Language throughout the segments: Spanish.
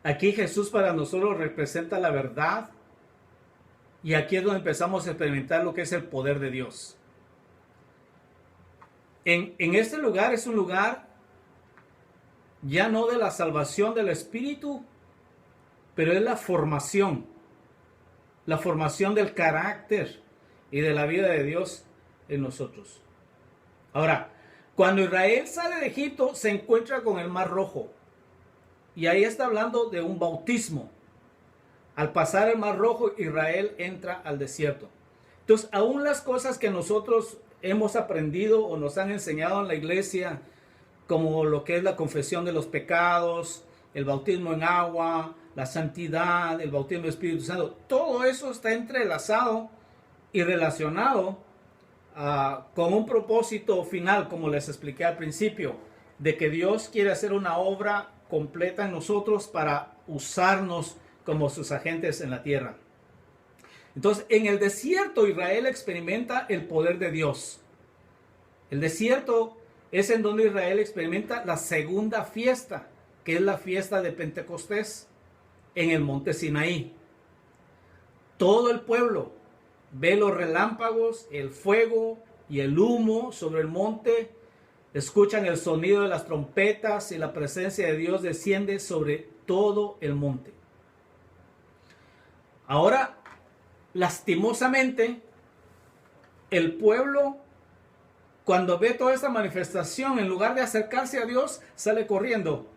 Aquí Jesús para nosotros representa la verdad y aquí es donde empezamos a experimentar lo que es el poder de Dios. En este lugar es un lugar ya no de la salvación del Espíritu, pero es la formación del carácter y de la vida de Dios en nosotros. Ahora, cuando Israel sale de Egipto, se encuentra con el Mar Rojo. Y ahí está hablando de un bautismo. Al pasar el Mar Rojo, Israel entra al desierto. Entonces, aún las cosas que nosotros hemos aprendido o nos han enseñado en la iglesia, como lo que es la confesión de los pecados, el bautismo en agua, la santidad, el bautismo del Espíritu Santo, todo eso está entrelazado y relacionado con un propósito final, como les expliqué al principio, de que Dios quiere hacer una obra completa en nosotros para usarnos como sus agentes en la tierra. Entonces, en el desierto Israel experimenta el poder de Dios. El desierto es en donde Israel experimenta la segunda fiesta, que es la fiesta de Pentecostés, en el monte Sinaí. Todo el pueblo ve los relámpagos, el fuego y el humo sobre el monte, escuchan el sonido de las trompetas y la presencia de Dios desciende sobre todo el monte. Ahora, lastimosamente, el pueblo, cuando ve toda esta manifestación, en lugar de acercarse a Dios, sale corriendo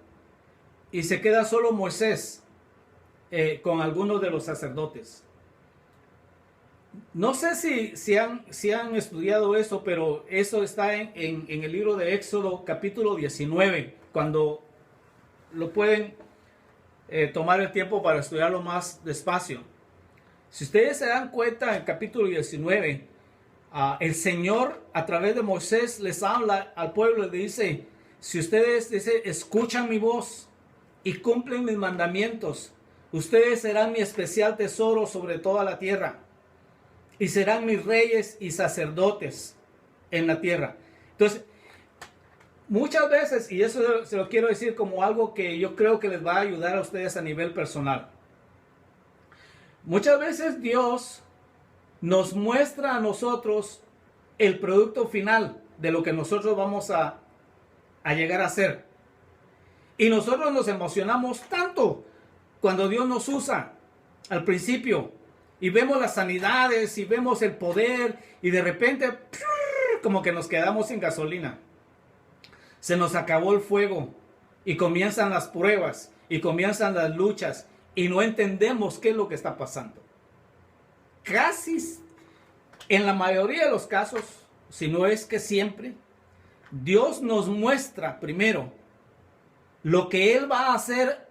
y se queda solo Moisés con algunos de los sacerdotes. No sé si han estudiado eso, pero eso está en el libro de Éxodo capítulo 19, cuando lo pueden tomar el tiempo para estudiarlo más despacio. Si ustedes se dan cuenta, en el capítulo 19, el Señor a través de Moisés les habla al pueblo y le dice, si ustedes escuchan mi voz y cumplen mis mandamientos, ustedes serán mi especial tesoro sobre toda la tierra y serán mis reyes y sacerdotes en la tierra. Entonces, muchas veces, y eso se lo quiero decir como algo que yo creo que les va a ayudar a ustedes a nivel personal. Muchas veces Dios nos muestra a nosotros el producto final de lo que nosotros vamos a llegar a ser. Y nosotros nos emocionamos tanto cuando Dios nos usa al principio. Y vemos las sanidades y vemos el poder y de repente como que nos quedamos sin gasolina. Se nos acabó el fuego y comienzan las pruebas y comienzan las luchas y no entendemos qué es lo que está pasando. Casi en la mayoría de los casos, si no es que siempre, Dios nos muestra primero lo que Él va a hacer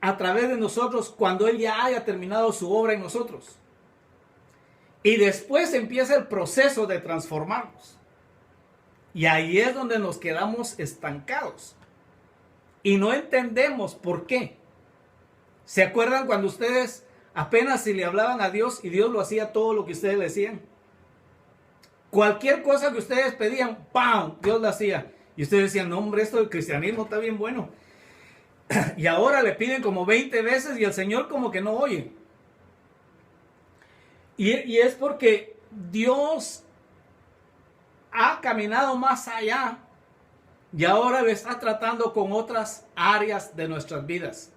a través de nosotros cuando Él ya haya terminado su obra en nosotros. Y después empieza el proceso de transformarnos. Y ahí es donde nos quedamos estancados. Y no entendemos por qué. ¿Se acuerdan cuando ustedes apenas si le hablaban a Dios y Dios lo hacía todo lo que ustedes le decían? Cualquier cosa que ustedes pedían, ¡pam!, Dios lo hacía. Y ustedes decían, no hombre, esto del cristianismo está bien bueno. Y ahora le piden como 20 veces y el Señor como que no oye. Y es porque Dios ha caminado más allá y ahora le está tratando con otras áreas de nuestras vidas.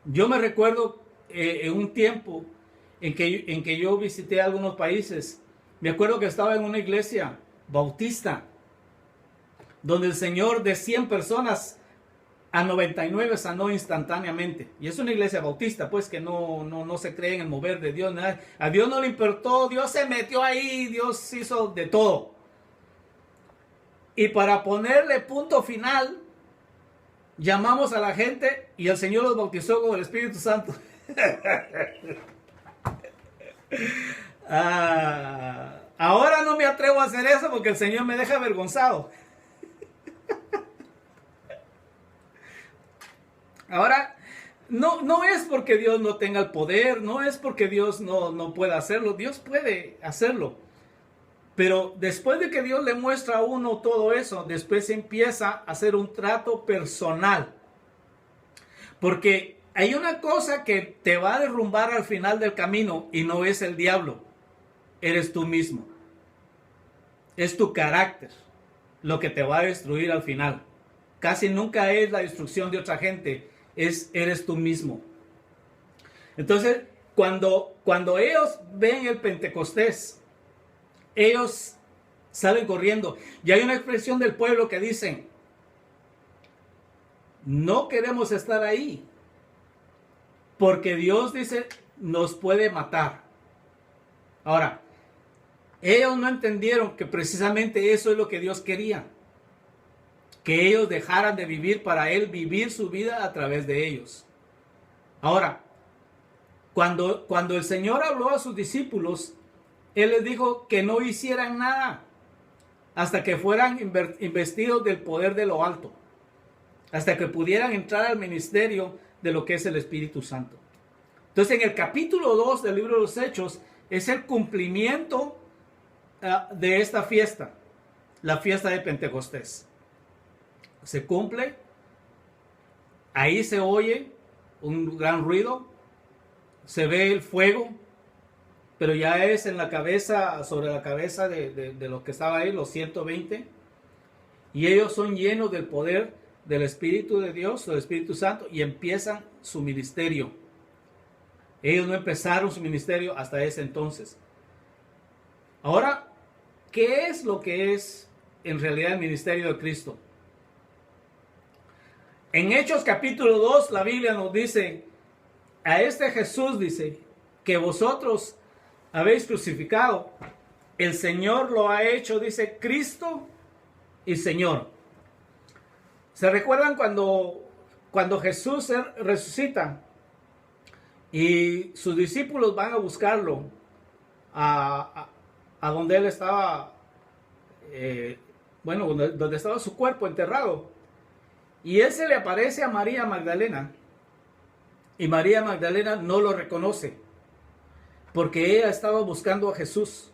Yo me recuerdo en un tiempo en que yo visité algunos países. Me acuerdo que estaba en una iglesia bautista donde el Señor de 100 personas a 99 sanó instantáneamente. Y es una iglesia bautista, pues, que no se cree en el mover de Dios. Nada. A Dios no le importó, Dios se metió ahí, Dios hizo de todo. Y para ponerle punto final, llamamos a la gente y el Señor los bautizó con el Espíritu Santo. Ahora no me atrevo a hacer eso porque el Señor me deja avergonzado. Ahora, no es porque Dios no tenga el poder, no es porque Dios no pueda hacerlo, Dios puede hacerlo. Pero después de que Dios le muestra a uno todo eso, después empieza a hacer un trato personal. Porque hay una cosa que te va a derrumbar al final del camino y no es el diablo, eres tú mismo. Es tu carácter lo que te va a destruir al final. Casi nunca es la destrucción de otra gente, eres tú mismo. Entonces, cuando ellos ven el Pentecostés, ellos salen corriendo. Y hay una expresión del pueblo que dicen, no queremos estar ahí, porque Dios dice, nos puede matar. Ahora, ellos no entendieron que precisamente eso es lo que Dios quería. Que ellos dejaran de vivir para Él, vivir su vida a través de ellos. Ahora, cuando el Señor habló a sus discípulos, Él les dijo que no hicieran nada hasta que fueran investidos del poder de lo alto, hasta que pudieran entrar al ministerio de lo que es el Espíritu Santo. Entonces, en el capítulo 2 del libro de los Hechos es el cumplimiento de esta fiesta, la fiesta de Pentecostés. Se cumple, ahí se oye un gran ruido, se ve el fuego, pero ya es en la cabeza, sobre la cabeza de los que estaba ahí, los 120, y ellos son llenos del poder del Espíritu de Dios, del Espíritu Santo, y empiezan su ministerio. Ellos no empezaron su ministerio hasta ese entonces. Ahora, ¿qué es lo que es en realidad el ministerio de Cristo? En Hechos capítulo 2, la Biblia nos dice, a este Jesús dice, que vosotros habéis crucificado, el Señor lo ha hecho, dice, Cristo y Señor. ¿Se recuerdan cuando Jesús resucita y sus discípulos van a buscarlo a donde él estaba, donde estaba su cuerpo enterrado? Y él se le aparece a María Magdalena, y María Magdalena no lo reconoce, porque ella estaba buscando a Jesús.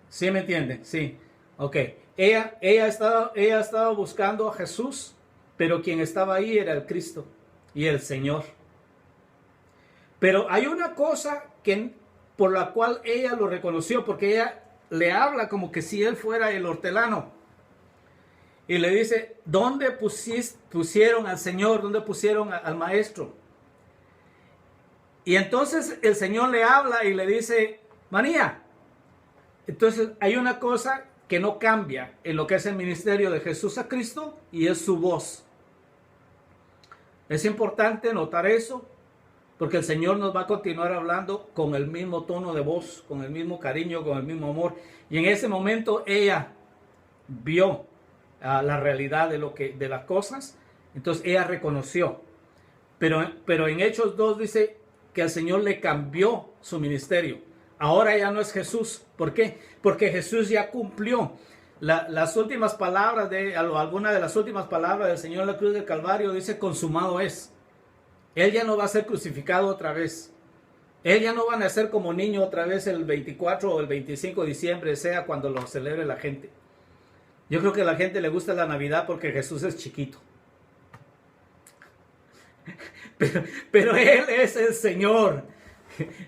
¿Sí me entienden? Sí. Ok. Ella estaba buscando a Jesús, pero quien estaba ahí era el Cristo y el Señor. Pero hay una cosa por la cual ella lo reconoció, porque ella le habla como que si él fuera el hortelano. Y le dice, ¿dónde pusieron al Señor? ¿Dónde pusieron al Maestro? Y entonces el Señor le habla y le dice, María. Entonces hay una cosa que no cambia en lo que es el ministerio de Jesús a Cristo, y es su voz. Es importante notar eso, porque el Señor nos va a continuar hablando con el mismo tono de voz, con el mismo cariño, con el mismo amor. Y en ese momento ella vio la realidad de las cosas, entonces ella reconoció. Pero en Hechos 2 dice que el Señor le cambió su ministerio. Ahora ya no es Jesús. ¿Por qué? Porque Jesús ya cumplió las últimas palabras alguna de las últimas palabras del Señor en la cruz del Calvario. Dice, consumado es. Él ya no va a ser crucificado otra vez. Él ya no va a nacer como niño otra vez el 24 o el 25 de diciembre, sea cuando lo celebre la gente. Yo creo que a la gente le gusta la Navidad porque Jesús es chiquito. Pero Él es el Señor.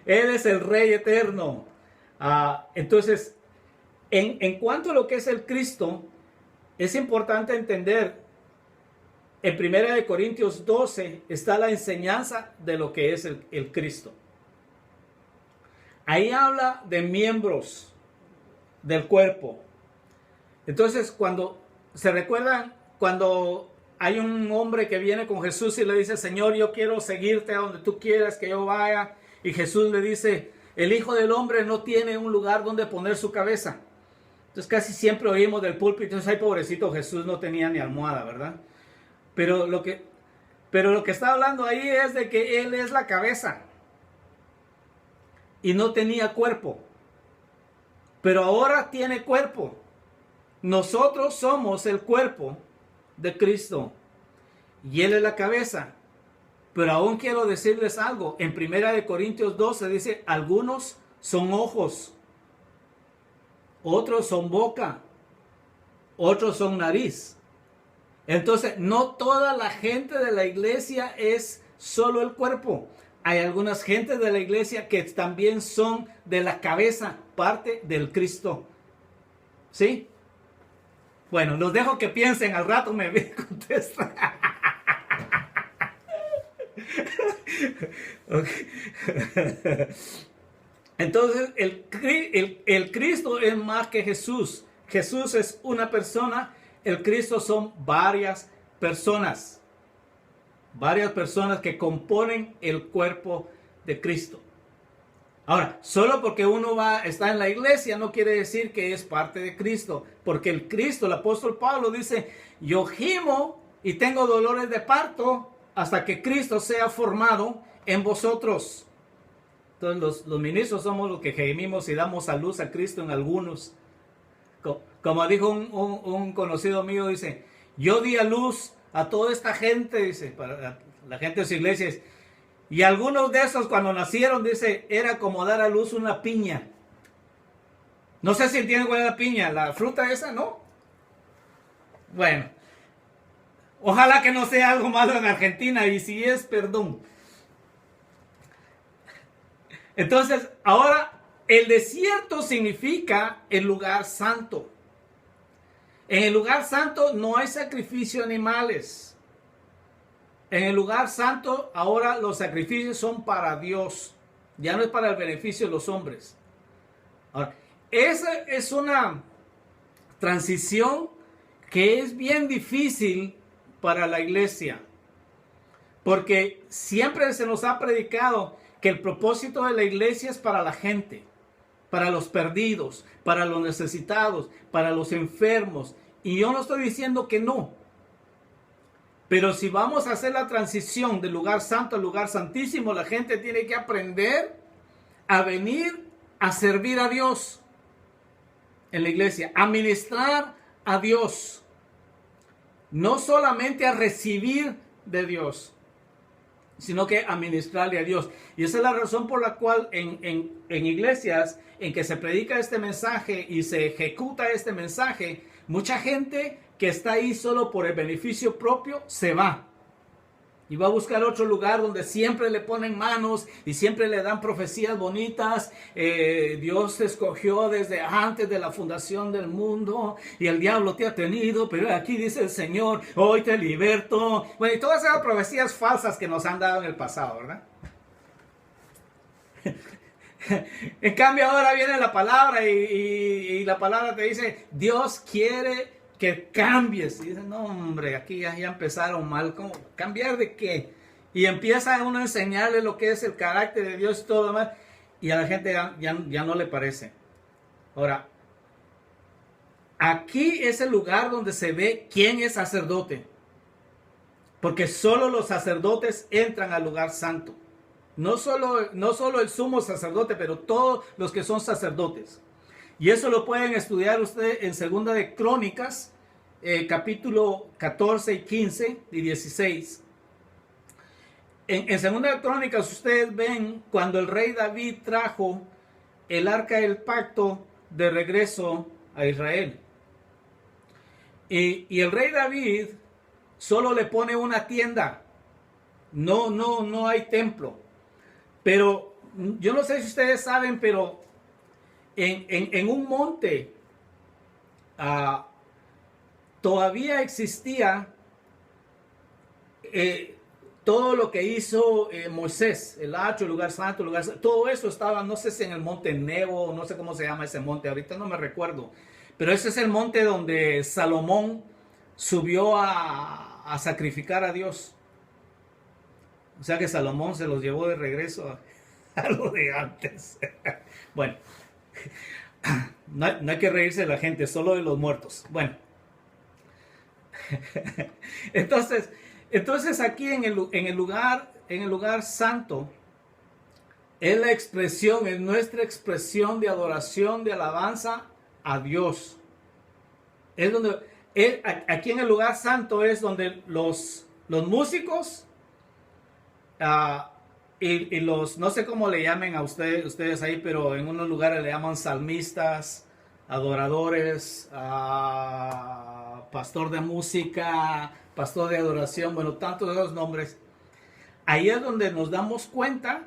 Él es el Rey eterno. Entonces, en cuanto a lo que es el Cristo, es importante entender, en 1 Corintios 12 está la enseñanza de lo que es el Cristo. Ahí habla de miembros del cuerpo. Entonces, cuando se recuerdan, cuando hay un hombre que viene con Jesús y le dice, Señor, yo quiero seguirte a donde tú quieras que yo vaya, y Jesús le dice, el Hijo del Hombre no tiene un lugar donde poner su cabeza. Entonces casi siempre oímos del púlpito, entonces, ay, pobrecito Jesús, no tenía ni almohada, ¿verdad? Pero lo que está hablando ahí es de que Él es la cabeza y no tenía cuerpo, pero ahora tiene cuerpo. Nosotros somos el cuerpo de Cristo y Él es la cabeza. Pero aún quiero decirles algo. En 1 Corintios 12 dice, algunos son ojos, otros son boca, otros son nariz. Entonces, no toda la gente de la iglesia es solo el cuerpo. Hay algunas gentes de la iglesia que también son de la cabeza, parte del Cristo. ¿Sí? Bueno, los dejo que piensen, al rato me contestan. Okay. Entonces, el Cristo es más que Jesús. Jesús es una persona, el Cristo son varias personas. Varias personas que componen el cuerpo de Cristo. Ahora, solo porque uno está en la iglesia no quiere decir que es parte de Cristo. Porque el Cristo, el apóstol Pablo dice, yo gimo y tengo dolores de parto hasta que Cristo sea formado en vosotros. Entonces los ministros somos los que gemimos y damos a luz a Cristo en algunos. Como dijo un conocido mío, dice, yo di a luz a toda esta gente, dice, para la gente de sus iglesias, y algunos de esos cuando nacieron, dice, era como dar a luz una piña. No sé si entienden cuál es la piña, la fruta esa, ¿no? Bueno, ojalá que no sea algo malo en Argentina, y si es, perdón. Entonces, ahora, el desierto significa el lugar santo. En el lugar santo no hay sacrificio de animales. En el lugar santo, ahora los sacrificios son para Dios. Ya no es para el beneficio de los hombres. Ahora, esa es una transición que es bien difícil para la iglesia. Porque siempre se nos ha predicado que el propósito de la iglesia es para la gente, para los perdidos, para los necesitados, para los enfermos. Y yo no estoy diciendo que no. Pero si vamos a hacer la transición del lugar santo al lugar santísimo, la gente tiene que aprender a venir a servir a Dios en la iglesia, a ministrar a Dios, no solamente a recibir de Dios, sino que a ministrarle a Dios. Y esa es la razón por la cual en iglesias en que se predica este mensaje y se ejecuta este mensaje, mucha gente que está ahí solo por el beneficio propio se va y va a buscar otro lugar donde siempre le ponen manos y siempre le dan profecías bonitas. Dios te escogió desde antes de la fundación del mundo y el diablo te ha tenido, pero aquí dice el Señor, hoy te liberto. Bueno, y todas esas profecías falsas que nos han dado en el pasado, ¿verdad? En cambio ahora viene la palabra y la palabra te dice, Dios quiere que cambies. Y dice, no hombre, aquí ya empezaron mal. ¿Cómo? ¿Cambiar de qué? Y empieza uno a enseñarle lo que es el carácter de Dios y todo lo demás. Y a la gente ya no le parece. Ahora, aquí es el lugar donde se ve quién es sacerdote. Porque solo los sacerdotes entran al lugar santo. No solo el sumo sacerdote, pero todos los que son sacerdotes. Y eso lo pueden estudiar ustedes en Segunda de Crónicas, capítulo 14 y 15 y 16. En Segunda de Crónicas ustedes ven cuando el rey David trajo el arca del pacto de regreso a Israel. Y el rey David solo le pone una tienda. No hay templo. Pero yo no sé si ustedes saben, pero en un monte todavía existía todo lo que hizo Moisés, el hacho, el lugar santo, todo eso estaba, no sé si en el monte Nebo, no sé cómo se llama ese monte, ahorita no me recuerdo, pero ese es el monte donde Salomón subió a sacrificar a Dios. O sea que Salomón se los llevó de regreso a lo de antes. Bueno, no hay que reírse de la gente, solo de los muertos. Bueno, entonces aquí en el lugar santo es la expresión, es nuestra expresión de adoración, de alabanza a Dios. Es donde aquí en el lugar santo es donde los músicos y los, no sé cómo le llamen a ustedes ahí, pero en unos lugares le llaman salmistas, adoradores, pastor de música, pastor de adoración, bueno, tantos de esos nombres. Ahí es donde nos damos cuenta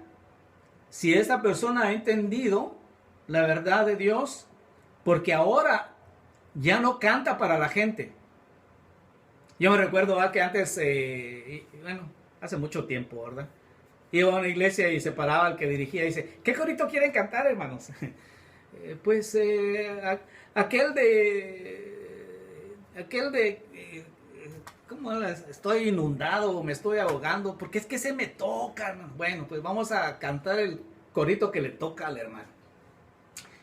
si esa persona ha entendido la verdad de Dios, porque ahora ya no canta para la gente. Yo me recuerdo que antes, bueno, hace mucho tiempo, ¿verdad? Iba a una iglesia y se paraba el que dirigía y dice, ¿qué corito quieren cantar, hermanos? Pues aquel de ¿cómo estoy inundado, me estoy ahogando? Porque es que se me toca, hermano. Bueno, pues vamos a cantar el corito que le toca al hermano.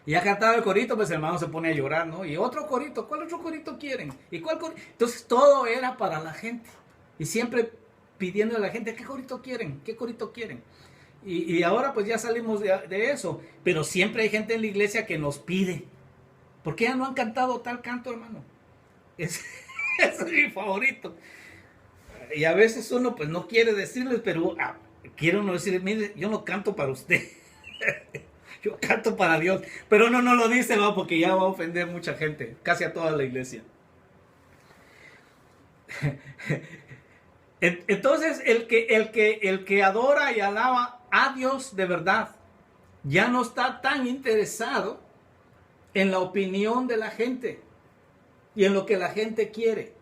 Y ya cantado el corito, pues el hermano se pone a llorar, ¿no? Y otro corito, ¿cuál otro corito quieren? ¿Y cuál corito? Entonces todo era para la gente. Y siempre pidiendo a la gente, ¿qué corito quieren? ¿Qué corito quieren? Y ahora pues ya salimos de eso. Pero siempre hay gente en la iglesia que nos pide. ¿Por qué ya no han cantado tal canto, hermano? Ese es mi favorito. Y a veces uno pues no quiere decirles, pero quiere uno decirles, mire, yo no canto para usted. Yo canto para Dios. Pero uno no lo dice, ¿no? Porque ya va a ofender mucha gente. Casi a toda la iglesia. Entonces, el que adora y alaba a Dios de verdad, ya no está tan interesado en la opinión de la gente y en lo que la gente quiere.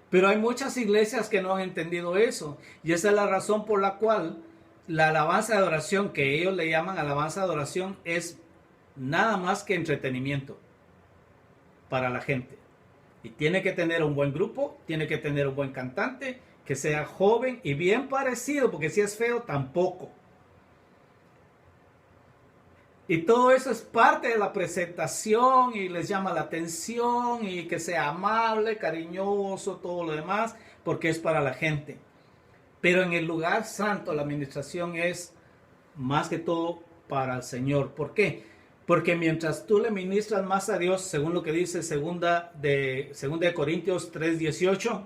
Pero hay muchas iglesias que no han entendido eso. Y esa es la razón por la cual la alabanza de adoración, que ellos le llaman alabanza de adoración, es nada más que entretenimiento para la gente. Y tiene que tener un buen grupo, tiene que tener un buen cantante, que sea joven y bien parecido, porque si es feo, tampoco. Y todo eso es parte de la presentación y les llama la atención y que sea amable, cariñoso, todo lo demás, porque es para la gente. Pero en el lugar santo la administración es más que todo para el Señor. ¿Por qué? Porque mientras tú le ministras más a Dios, según lo que dice segunda de Corintios 3:18,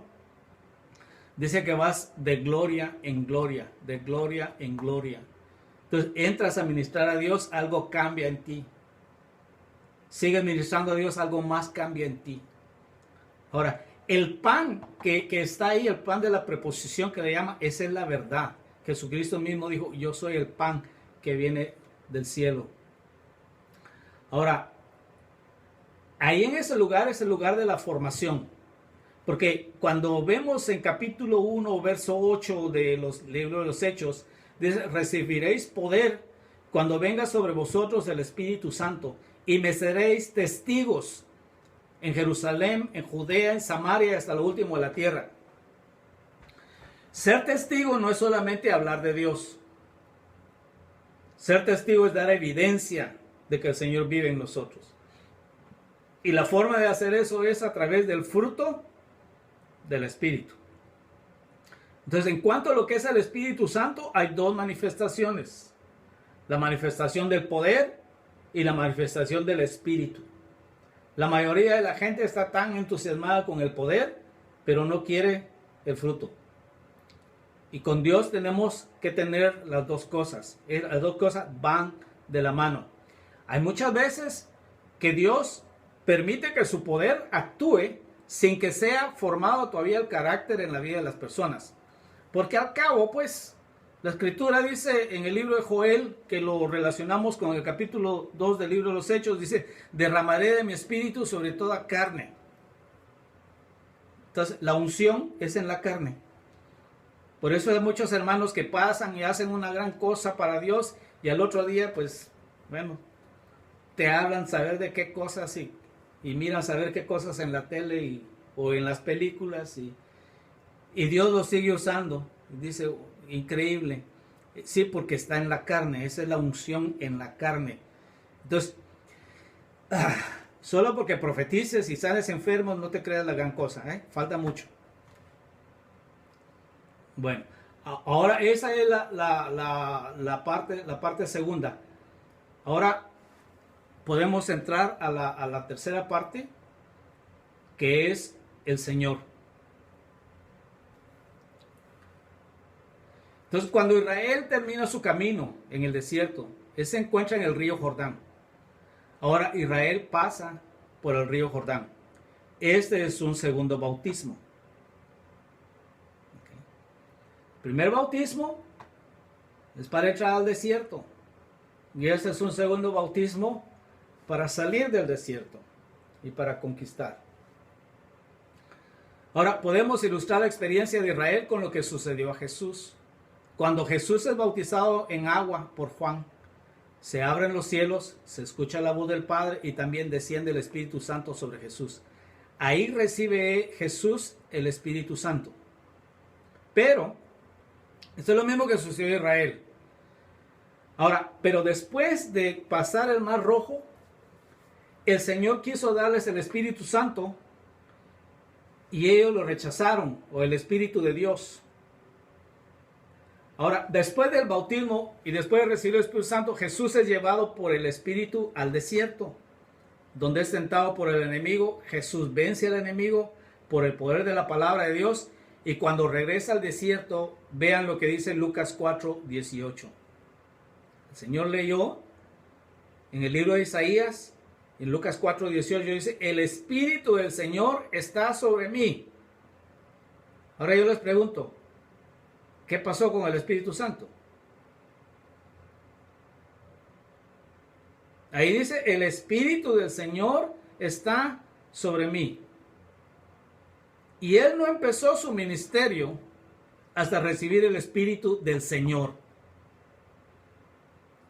dice que vas de gloria en gloria, de gloria en gloria. Entonces entras a ministrar a Dios, algo cambia en ti. Sigues ministrando a Dios, algo más cambia en ti. Ahora, el pan que está ahí, el pan de la preposición que le llama, esa es la verdad. Jesucristo mismo dijo, yo soy el pan que viene del cielo. Ahora, ahí en ese lugar es el lugar de la formación. Porque cuando vemos en capítulo 1, verso 8 de los libros de los Hechos, dice, recibiréis poder cuando venga sobre vosotros el Espíritu Santo y me seréis testigos en Jerusalén, en Judea, en Samaria, hasta lo último de la tierra. Ser testigo no es solamente hablar de Dios. Ser testigo es dar evidencia de que el Señor vive en nosotros. Y la forma de hacer eso es a través del fruto del Espíritu. Entonces, en cuanto a lo que es el Espíritu Santo, hay dos manifestaciones. La manifestación del poder y la manifestación del Espíritu. La mayoría de la gente está tan entusiasmada con el poder, pero no quiere el fruto. Y con Dios tenemos que tener las dos cosas. Las dos cosas van de la mano. Hay muchas veces que Dios permite que su poder actúe sin que sea formado todavía el carácter en la vida de las personas. Porque al cabo, pues, la Escritura dice en el libro de Joel, que lo relacionamos con el capítulo 2 del libro de los Hechos, dice, derramaré de mi espíritu sobre toda carne. Entonces, la unción es en la carne. Por eso hay muchos hermanos que pasan y hacen una gran cosa para Dios y al otro día, pues, bueno, te hablan saber de qué cosas y miran saber qué cosas en la tele o en las películas y Dios lo sigue usando. Dice, increíble. Sí, porque está en la carne. Esa es la unción en la carne. Entonces, solo porque profetices y sales enfermo, no te creas la gran cosa. Falta mucho. Bueno, ahora esa es la parte segunda. Ahora podemos entrar a la tercera parte, que es el Señor. Entonces, cuando Israel termina su camino en el desierto, él se encuentra en el río Jordán. Ahora Israel pasa por el río Jordán. este es un segundo bautismo. Okay. El primer bautismo es para entrar al desierto. Y este es un segundo bautismo para salir del desierto y para conquistar. Ahora podemos ilustrar la experiencia de Israel con lo que sucedió a Jesús. Cuando Jesús es bautizado en agua por Juan, se abren los cielos, se escucha la voz del Padre y también desciende el Espíritu Santo sobre Jesús. Ahí recibe Jesús el Espíritu Santo. Pero esto es lo mismo que sucedió a Israel. Ahora, pero después de pasar el Mar Rojo, el Señor quiso darles el Espíritu Santo y ellos lo rechazaron, o el Espíritu de Dios. Ahora, después del bautismo y después de recibir el Espíritu Santo, Jesús es llevado por el Espíritu al desierto, donde es tentado por el enemigo. Jesús vence al enemigo por el poder de la palabra de Dios, y cuando regresa al desierto, vean lo que dice Lucas 4:18. El Señor leyó en el libro de Isaías, en Lucas 4:18 dice, el Espíritu del Señor está sobre mí. Ahora yo les pregunto, ¿qué pasó con el Espíritu Santo? Ahí dice, el Espíritu del Señor está sobre mí. Y él no empezó su ministerio hasta recibir el Espíritu del Señor.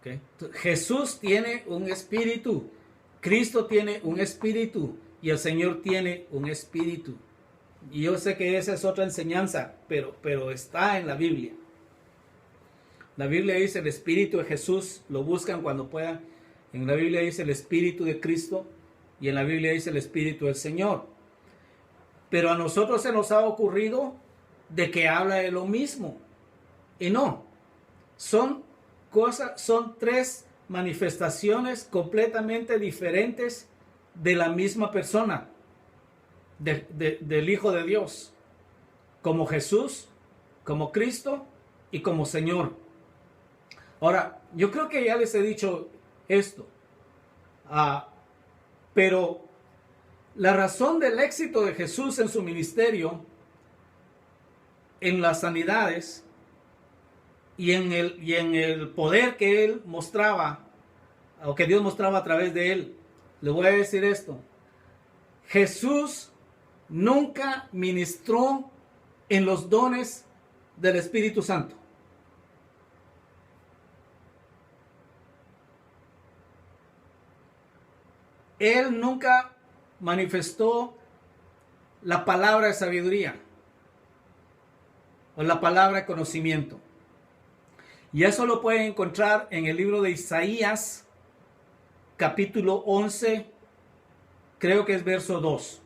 ¿Okay? Jesús tiene un espíritu, Cristo tiene un espíritu y el Señor tiene un espíritu. Y yo sé que esa es otra enseñanza, pero está en la Biblia. La Biblia dice el Espíritu de Jesús, lo buscan cuando puedan. En la Biblia dice el Espíritu de Cristo y en la Biblia dice el Espíritu del Señor. Pero a nosotros se nos ha ocurrido de que habla de lo mismo. Y no, son tres manifestaciones completamente diferentes de la misma persona, del Hijo de Dios, como Jesús, como Cristo y como Señor. Ahora, yo creo que ya les he dicho esto, pero la razón del éxito de Jesús en su ministerio, en las sanidades y en el poder que él mostraba, o que Dios mostraba a través de él, le voy a decir esto: Jesús nunca ministró en los dones del Espíritu Santo. Él nunca manifestó la palabra de sabiduría o la palabra de conocimiento. Y eso lo pueden encontrar en el libro de Isaías, capítulo 11, creo que es verso 2.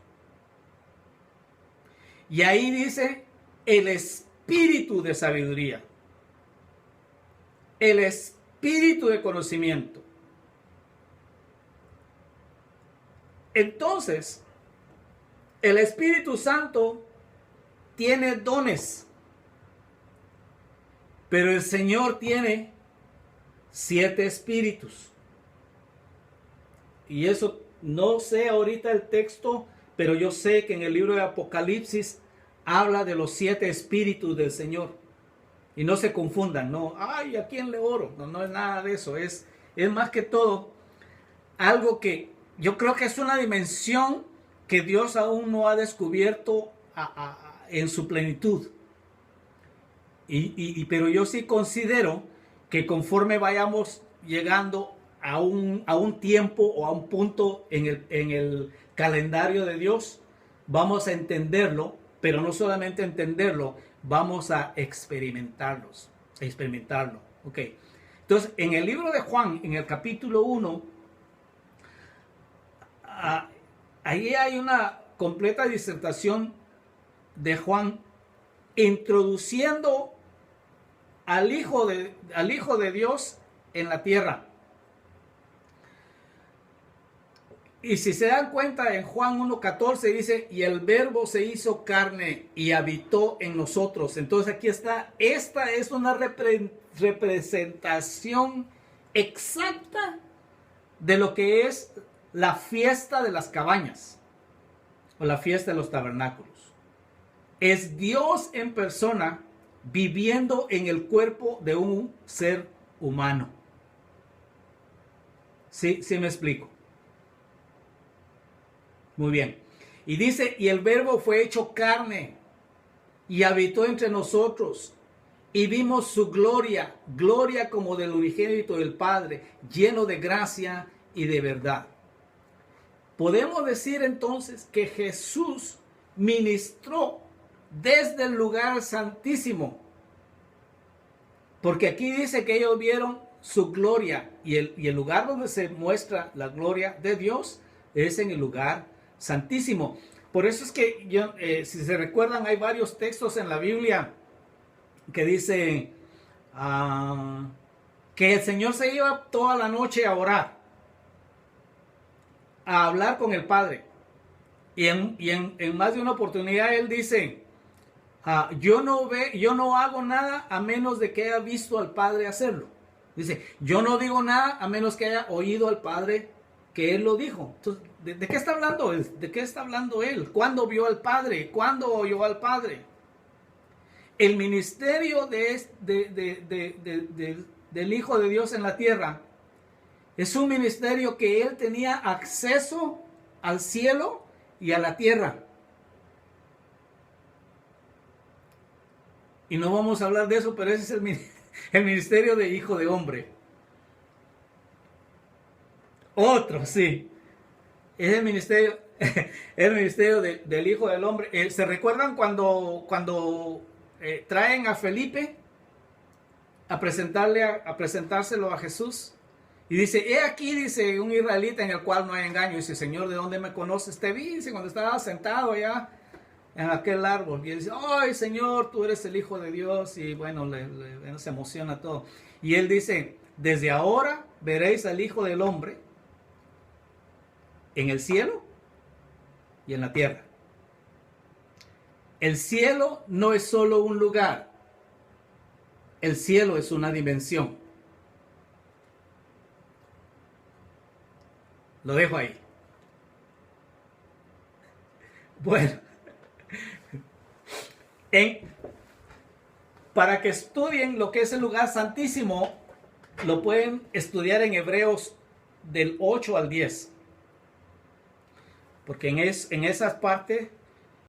Y ahí dice el espíritu de sabiduría, el espíritu de conocimiento. Entonces, el Espíritu Santo tiene dones, pero el Señor tiene 7 espíritus. Y eso, no sé ahorita el texto, pero yo sé que en el libro de Apocalipsis habla de los 7 espíritus del Señor. Y no se confundan, no, ay, ¿a quién le oro? No, no es nada de eso, es más que todo algo que yo creo que es una dimensión que Dios aún no ha descubierto en su plenitud. Pero yo sí considero que conforme vayamos llegando a un tiempo o a un punto en el calendario de Dios, vamos a entenderlo, pero no solamente entenderlo, vamos a experimentarlo. Okay. Entonces, en el libro de Juan, en el capítulo 1, ahí hay una completa disertación de Juan introduciendo al Hijo de Dios en la tierra. Y si se dan cuenta, en Juan 1:14 dice, y el verbo se hizo carne y habitó en nosotros. Entonces aquí está, esta es una representación exacta de lo que es la fiesta de las cabañas. o la fiesta de los tabernáculos. Es Dios en persona viviendo en el cuerpo de un ser humano. ¿Sí me explico? Muy bien. Y dice, y el verbo fue hecho carne y habitó entre nosotros y vimos su gloria, gloria como del unigénito del Padre, lleno de gracia y de verdad. Podemos decir entonces que Jesús ministró desde el lugar santísimo, porque aquí dice que ellos vieron su gloria y el lugar donde se muestra la gloria de Dios es en el lugar santísimo. Por eso es que si se recuerdan, hay varios textos en la Biblia que dice que el Señor se iba toda la noche a orar, a hablar con el Padre. Y en más de una oportunidad Él dice, yo no hago nada a menos de que haya visto al Padre hacerlo. Dice, yo no digo nada a menos que haya oído al Padre que Él lo dijo. Entonces, ¿de qué está hablando Él? ¿De qué está hablando Él? ¿Cuándo vio al Padre? ¿Cuándo oyó al Padre? El ministerio del Hijo de Dios en la tierra es un ministerio que Él tenía acceso al cielo y a la tierra. Y no vamos a hablar de eso, pero ese es el ministerio de Hijo de Hombre. Otro, sí. Es el ministerio, del Hijo del Hombre. ¿Se recuerdan cuando traen a Felipe a presentárselo a Jesús? Y dice, he aquí, dice, un israelita en el cual no hay engaño. Y dice, Señor, ¿de dónde me conoces? Te vi, dice, cuando estaba sentado allá en aquel árbol. Y él dice, ay, Señor, tú eres el Hijo de Dios. Y bueno, se emociona todo. Y él dice, desde ahora veréis al Hijo del Hombre en el cielo y en la tierra. El cielo no es solo un lugar. El cielo es una dimensión. Lo dejo ahí. Bueno, para que estudien lo que es el lugar santísimo, lo pueden estudiar en Hebreos del 8 al 10. Porque en esas partes